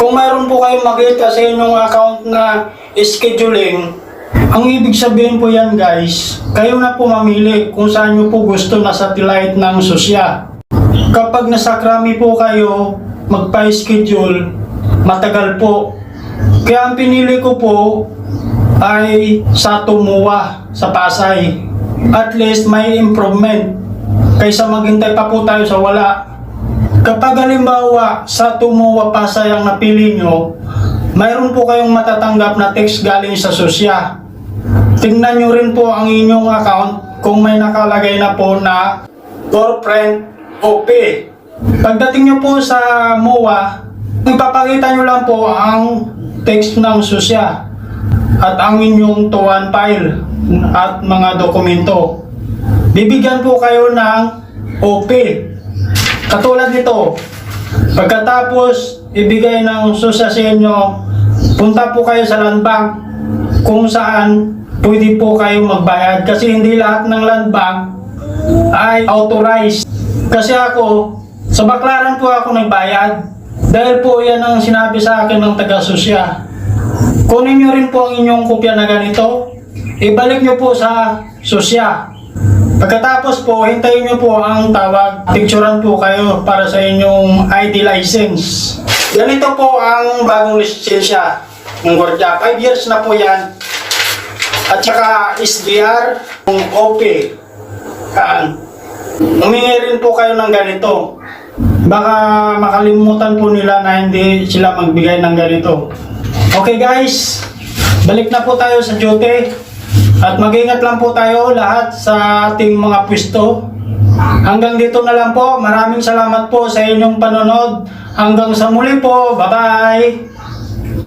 Kung mayroon po kayong makita sa inyong account na scheduling, ang ibig sabihin po yan guys, kayo na po mamili kung saan nyo po gusto na satellite ng susya. Kapag nasa Krami po kayo magpa-schedule, matagal po. Kaya ang pinili ko po ay sa Tumuwa, sa Pasay. At least may improvement kaysa maghintay pa po tayo sa wala. Kapag halimbawa sa Tumuwa, Pasay ang napili nyo, mayroon po kayong matatanggap na text galing sa susya. Tingnan nyo rin po ang inyong account kung may nakalagay na po na girlfriend OP. Pagdating nyo po sa MOA, ipapakita nyo lang po ang text ng susya at ang inyong tuwan file at mga dokumento. Bibigyan po kayo ng OP. Katulad nito, pagkatapos ibigay ng susya sa inyo, punta po kayo sa land bank kung saan pwede po kayo magbayad kasi hindi lahat ng land bank ay authorized. Kasi ako, sa Baclaran po ako nagbayad dahil po yan ang sinabi sa akin ng taga-susya. Kunin nyo rin po ang inyong kopya na ganito, ibalik nyo po sa susya. Pagkatapos po, hintayin nyo po ang tawag, picturean po kayo para sa inyong ID license. Ganito po ang bagong lisensya ng Gwardiya. 5 years na po yan. At saka SDR, OP. Humingi rin po kayo ng ganito. Baka makalimutan po nila na hindi sila magbigay ng ganito. Okay guys, balik na po tayo sa duty. At mag-ingat lang po tayo lahat sa ating mga pwesto. Hanggang dito na lang po. Maraming salamat po sa inyong panonood. Hanggang sa muli po. Bye-bye!